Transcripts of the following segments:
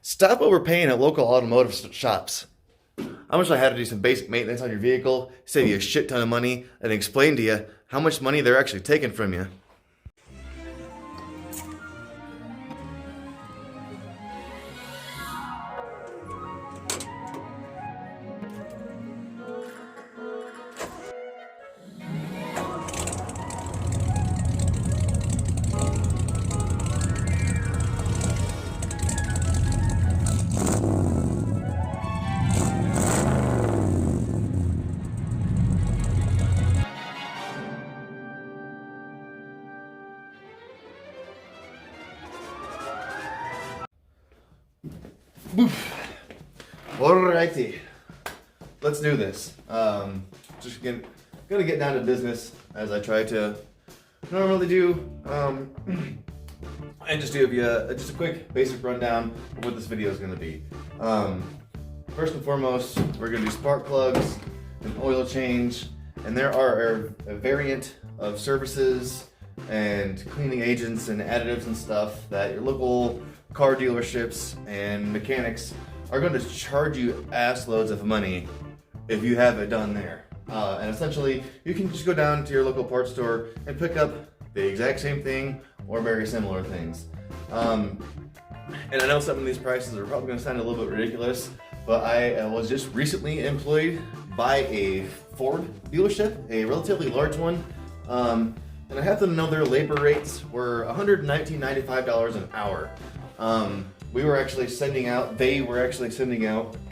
Stop overpaying at local automotive shops. I'm gonna show you how to do some basic maintenance on your vehicle, save you a shit ton of money, and explain to you how much money they're actually taking from you. Alrighty, let's do this. Gonna get down to business as I try to normally do, and just give you just a quick basic rundown of what this video is gonna be. First and foremost, we're gonna do spark plugs, an oil change, and there are a variant of services and cleaning agents and additives and stuff that your local car dealerships and mechanics are going to charge you ass loads of money if you have it done there. And essentially, you can just go down to your local parts store and pick up the exact same thing or very similar things. And I know some of these prices are probably going to sound a little bit ridiculous, but I was just recently employed by a Ford dealership, a relatively large one. And I happen to know their labor rates were $119.95 an hour. They were actually sending out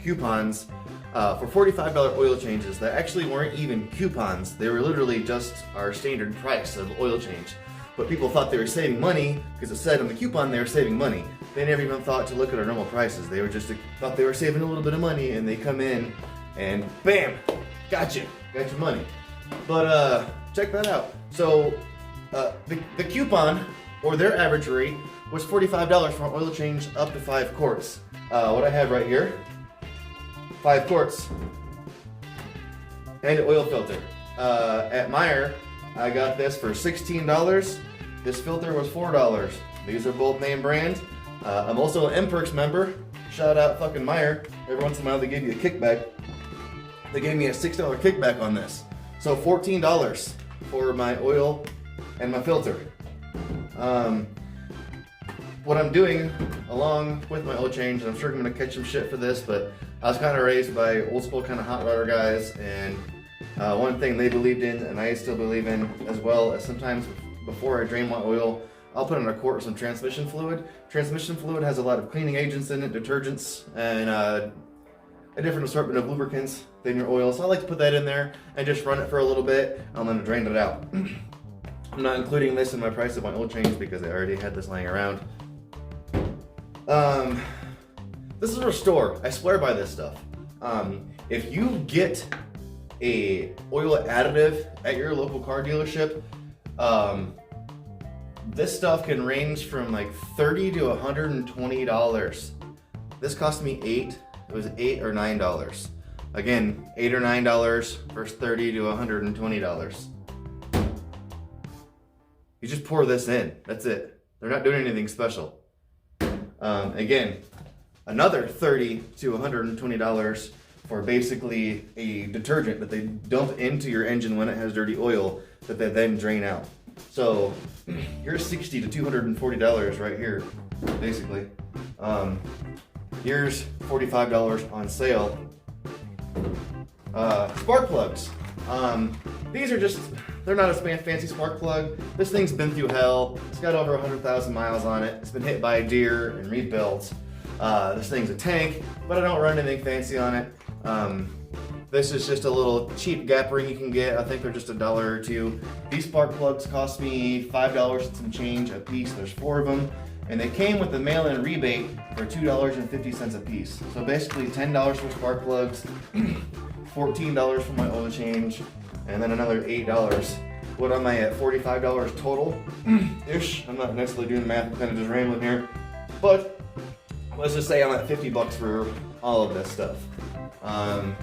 coupons for $45 oil changes that actually weren't even coupons. They were literally just our standard price of oil change. But people thought they were saving money because it said on the coupon they were saving money. They never even thought to look at our normal prices. They were just thought they were saving a little bit of money, and they come in and bam, got your money. But check that out. So the coupon, or their average rate, was $45 for an oil change up to 5 quarts. What I have right here, 5 quarts, and an oil filter. At Meijer, I got this for $16. This filter was $4. These are both name brand. I'm also an M-Perks member. Shout out fucking Meijer. Every once in a while they give you a kickback. They gave me a $6 kickback on this. So $14 for my oil and my filter. What I'm doing along with my oil change, and I'm sure I'm gonna catch some shit for this, but I was kind of raised by old school kind of hot rodder guys, and one thing they believed in, and I still believe in as well, as sometimes before I drain my oil, I'll put in a quart of some transmission fluid. Transmission fluid has a lot of cleaning agents in it, detergents, and a different assortment of lubricants than your oil. So I like to put that in there and just run it for a little bit, and then drain it out. I'm not including this in my price of my oil change because I already had this laying around. This is a restore. I swear by this stuff. If you get a oil additive at your local car dealership, this stuff can range from like $30 to $120. This cost me $8. It was $8 or $9. Again, $8 or $9 versus $30 to $120. You just pour this in. That's it. They're not doing anything special. Again, another $30 to $120 for basically a detergent that they dump into your engine when it has dirty oil that they then drain out. So here's $60 to $240 right here, basically. Here's $45 on sale. Spark plugs. These are just, they're not a fancy spark plug. This thing's been through hell. It's got over 100,000 miles on it. It's been hit by a deer and rebuilt. This thing's a tank, but I don't run anything fancy on it. This is just a little cheap gap ring you can get. I think they're just $1 or $2. These spark plugs cost me $5 and some change a piece. There's 4 of them. And they came with a mail-in rebate for $2.50 a piece. So basically $10 for spark plugs, $14 for my oil change, and then another $8. What am I at? $45 total-ish. I'm not necessarily doing the math, I'm kind of just rambling here. But let's just say I'm at $50 for all of this stuff. I'm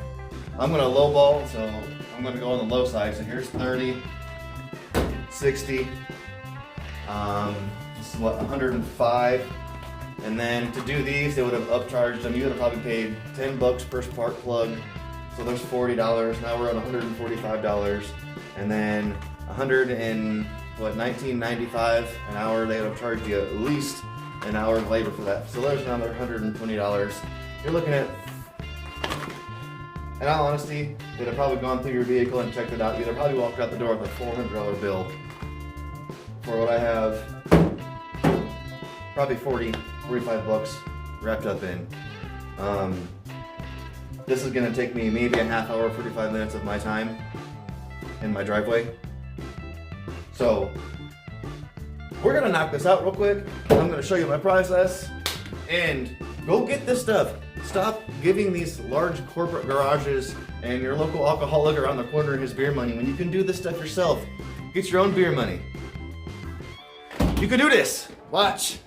gonna lowball, so I'm gonna go on the low side. So here's 30, 60, this is what, 105, And then to do these, they would have upcharged them. You would have probably paid $10 per spark plug. So there's $40. Now we're at $145. And then $19.95 an hour. They would have charged you at least an hour of labor for that. So there's another $120. You're looking at, in all honesty, they'd have probably gone through your vehicle and checked it out. You'd have probably walked out the door with a $400 bill for what I have. Probably 45 bucks wrapped up in. This is gonna take me maybe a half hour, 45 minutes of my time in my driveway. So we're gonna knock this out real quick. I'm gonna show you my process and go get this stuff. Stop giving these large corporate garages and your local alcoholic around the corner his beer money when you can do this stuff yourself. Get your own beer money. You can do this. Watch.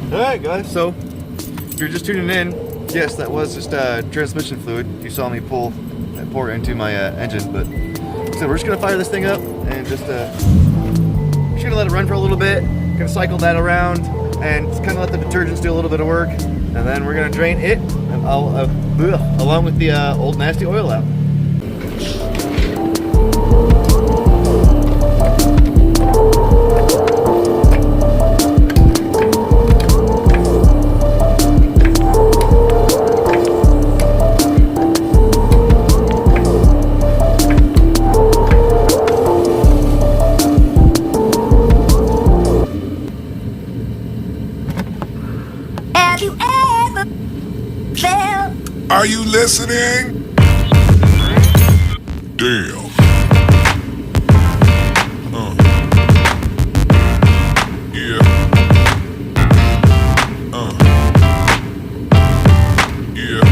Alright guys, so if you're just tuning in, yes, that was just transmission fluid. You saw me pour it into my engine, but so we're just gonna fire this thing up and just gonna let it run for a little bit. Gonna cycle that around and kind of let the detergents do a little bit of work, and then we're gonna drain it and along with the old nasty oil out. Are you listening? Damn. Yeah. Yeah.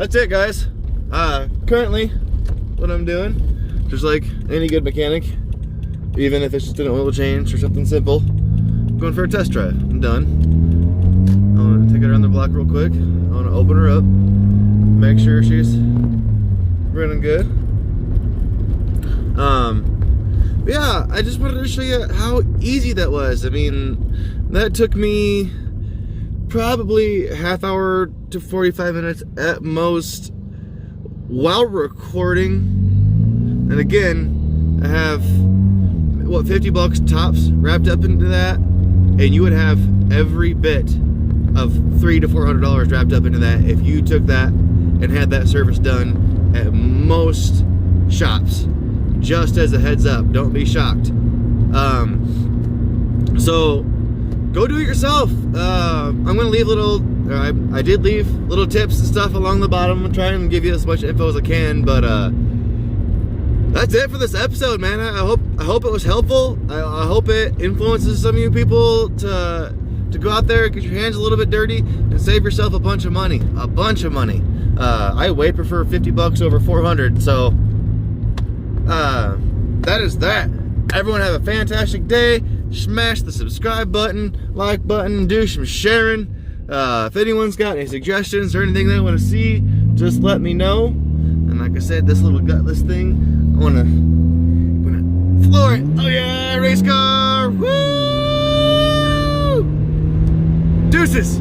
that's it, guys. Currently, what I'm doing, just like any good mechanic, even if it's just an oil change or something simple, I'm going for a test drive. I'm done. I want to take her around the block real quick. I want to open her up, make sure she's running good. Yeah, I just wanted to show you how easy that was. I mean, that took me probably half hour to 45 minutes at most while recording. And again, I have, what, 50 bucks tops wrapped up into that, and you would have every bit of $300 to $400 wrapped up into that if you took that and had that service done at most shops. Just as a heads up, don't be shocked. So go do it yourself. I'm gonna leave I did leave little tips and stuff along the bottom. I'm trying to give you as much info as I can, but that's it for this episode, man. I hope it was helpful. I hope it influences some of you people to go out there, get your hands a little bit dirty, and save yourself a bunch of money. I way prefer 50 bucks over 400. So that is that. Everyone have a fantastic day. Smash the subscribe button, like button, do some sharing. If anyone's got any suggestions or anything they want to see, just let me know. And like I said, this little gutless thing, I'm gonna floor it. Oh yeah, race car! Woo! Deuces!